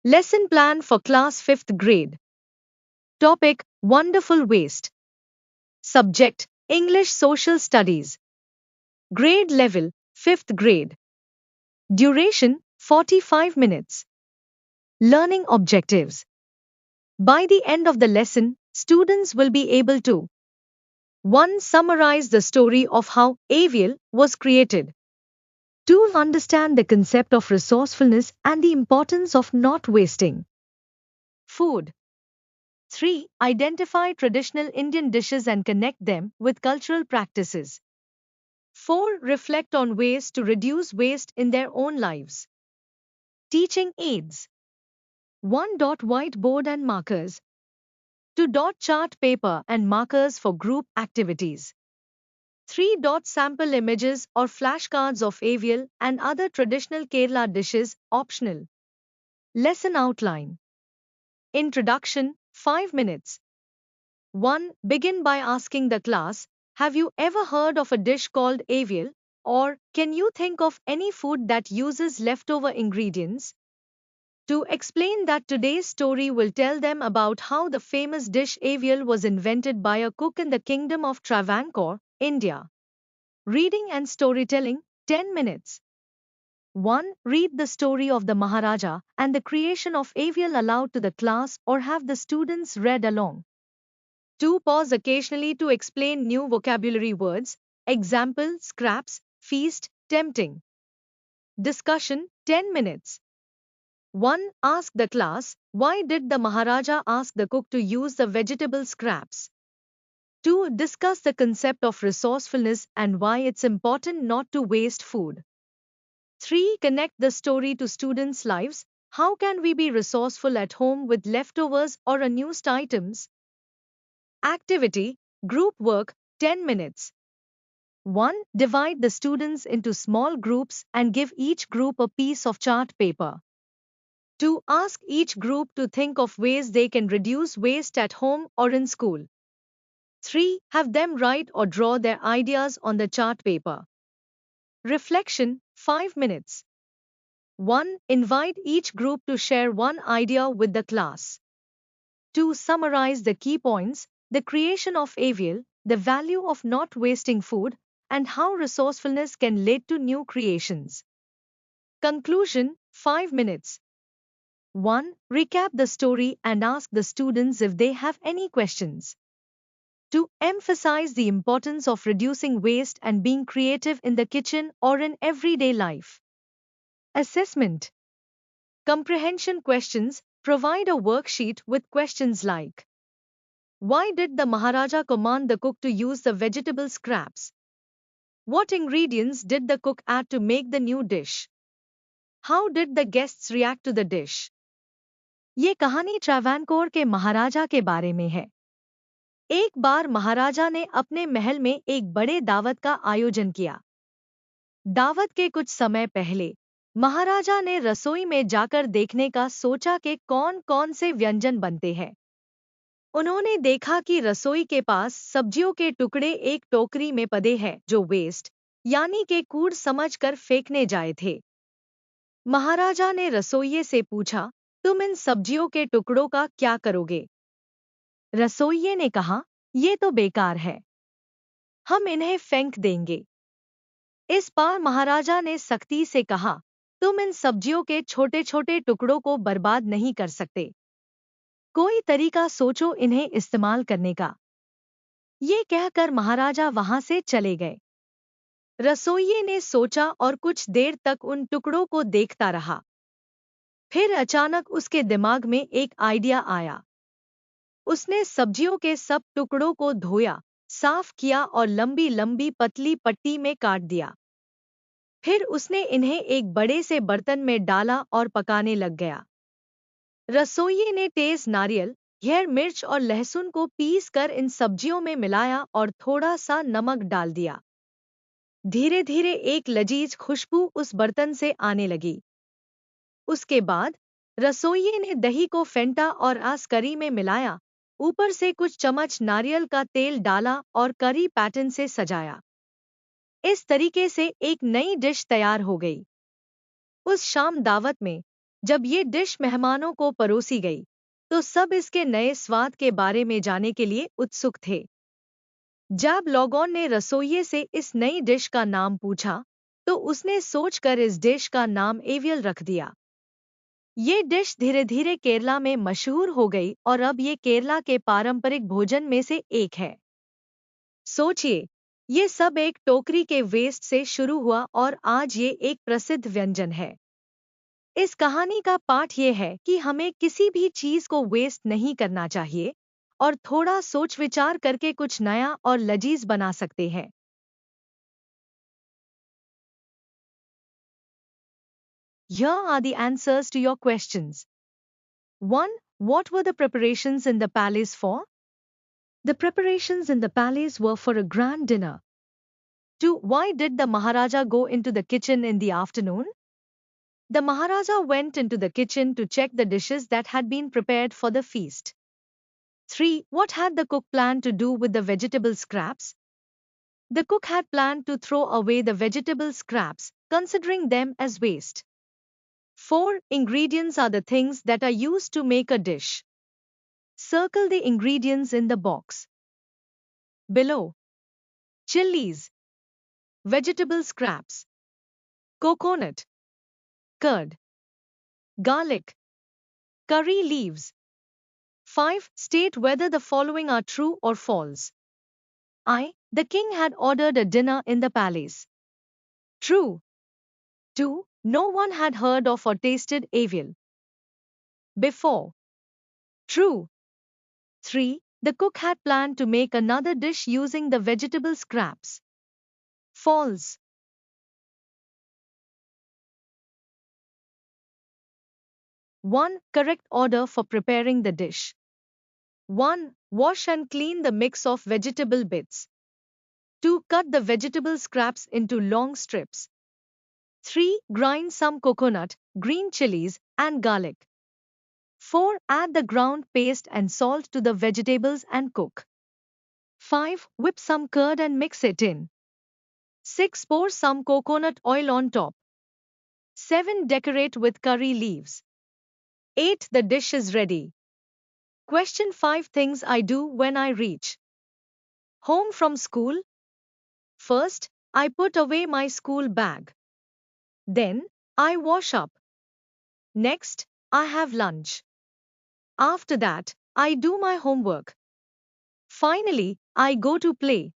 Lesson plan for class 5th grade. Topic: Wonderful Waste. Subject: English Social Studies. Grade level: 5th grade. Duration: 45 minutes. Learning objectives. By the end of the lesson, students will be able to 1. Summarize the story of how Avial was created. 2. Understand the concept of resourcefulness and the importance of not wasting food. 3. Identify traditional Indian dishes and connect them with cultural practices. 4. Reflect on ways to reduce waste in their own lives. Teaching aids. 1. Whiteboard and markers. 2. Chart paper and markers for group activities. 3. Sample images or flashcards of avial and other traditional Kerala dishes, optional. Lesson outline. Introduction, 5 minutes. 1. Begin by asking the class, have you ever heard of a dish called avial? Or, can you think of any food that uses leftover ingredients? To explain that, today's story will tell them about how the famous dish avial was invented by a cook in the kingdom of Travancore, India. Reading and storytelling, 10 minutes. 1. Read the story of the Maharaja and the creation of avial aloud to the class or have the students read along. 2. Pause occasionally to explain new vocabulary words. Example: scraps, feast, tempting. Discussion, 10 minutes. 1. Ask the class, why did the Maharaja ask the cook to use the vegetable scraps? 2. Discuss the concept of resourcefulness and why it's important not to waste food. 3. Connect the story to students' lives. How can we be resourceful at home with leftovers or unused items? Activity, group work, 10 minutes. 1. Divide the students into small groups and give each group a piece of chart paper. 2. Ask each group to think of ways they can reduce waste at home or in school. 3. Have them write or draw their ideas on the chart paper. Reflection, 5 minutes. 1. Invite each group to share one idea with the class. 2. Summarize the key points, the creation of avial, the value of not wasting food, and how resourcefulness can lead to new creations. Conclusion, 5 minutes. 1. Recap the story and ask the students if they have any questions. 2. Emphasize the importance of reducing waste and being creative in the kitchen or in everyday life. Assessment. Comprehension questions. Provide a worksheet with questions like: why did the Maharaja command the cook to use the vegetable scraps? What ingredients did the cook add to make the new dish? How did the guests react to the dish? ये कहानी ट्रावैनकोर के महाराजा के बारे में है। एक बार महाराजा ने अपने महल में एक बड़े दावत का आयोजन किया। दावत के कुछ समय पहले महाराजा ने रसोई में जाकर देखने का सोचा कि कौन-कौन से व्यंजन बनते हैं। उन्होंने देखा कि रसोई के पास सब्जियों के टुकड़े एक टोकरी में पड़े हैं जो वेस्ट यानी कि कूड़ समझकर फेंकने जाए थे। महाराजा ने रसोइये से पूछा, तुम इन सब्जियों के टुकड़ों का क्या करोगे? रसोइये ने कहा, ये तो बेकार है, हम इन्हें फेंक देंगे। इस बार महाराजा ने सख्ती से कहा, तुम इन सब्जियों के छोटे-छोटे टुकड़ों को बर्बाद नहीं कर सकते। कोई तरीका सोचो इन्हें इस्तेमाल करने का। ये कहकर महाराजा वहां से चले गए। रसोइये ने सोचा और कुछ देर तक उन टुकड़ों को देखता रहा। फिर अचानक उसके दिमाग में एक आइडिया आया। उसने सब्जियों के सब टुकड़ों को धोया, साफ किया और लंबी-लंबी पतली पट्टी में काट दिया। फिर उसने इन्हें एक बड़े से बर्तन में डाला और पकाने लग गया। रसोइये ने तेज नारियल, हरी मिर्च और लहसुन को पीस कर इन सब्जियों में मिलाया और थोड़ा सा नमक डाल दिया। धीरे-धीरे एक लजीज खुशबू उस बर्तन से आने लगी। उसके बाद रसोइये ने दही को फेंटा और आस करी में मिलाया, ऊपर से कुछ चम्मच नारियल का तेल डाला और करी पैटर्न से सजाया। इस तरीके से एक नई डिश तैयार हो गई। उस शाम दावत में जब ये डिश मेहमानों को परोसी गई, तो सब इसके नए स्वाद के बारे में जानने के लिए उत्सुक थे। जब लोगों ने रसोइये से इस नई डिश का नाम पूछा, तो उसने सोचकर इस डिश का नाम एवियल रख दिया। ये डिश धीरे धीरे केरला में मशहूर हो गई और अब ये केरला के पारंपरिक भोजन में से एक है। सोचिए, ये सब एक टोकरी के वेस्ट से शुरू हुआ और आज ये एक प्रसिद्ध व्यंजन है। इस कहानी का पाठ ये है कि हमें किसी भी चीज को वेस्ट नहीं करना चाहिए और थोड़ा सोच विचार करके कुछ नया और लजीज बना सकते हैं। Here are the answers to your questions. 1. What were the preparations in the palace for? The preparations in the palace were for a grand dinner. 2. Why did the Maharaja go into the kitchen in the afternoon? The Maharaja went into the kitchen to check the dishes that had been prepared for the feast. 3. What had the cook planned to do with the vegetable scraps? The cook had planned to throw away the vegetable scraps, considering them as waste. 4. Ingredients are the things that are used to make a dish. Circle the ingredients in the box below. Chilies, vegetable scraps, coconut, curd, garlic, curry leaves. 5. State whether the following are true or false. I. The king had ordered a dinner in the palace. True. 2. No one had heard of or tasted avial before. True. 3. The cook had planned to make another dish using the vegetable scraps. False. 1. Correct order for preparing the dish. 1. Wash and clean the mix of vegetable bits. 2. Cut the vegetable scraps into long strips. 3. Grind some coconut, green chilies, and garlic. 4. Add the ground paste and salt to the vegetables and cook. 5. Whip some curd and mix it in. 6. Pour some coconut oil on top. 7. Decorate with curry leaves. 8. The dish is ready. Question 5. Things I do when I reach home from school. First, I put away my school bag. Then, I wash up. Next, I have lunch. After that, I do my homework. Finally, I go to play.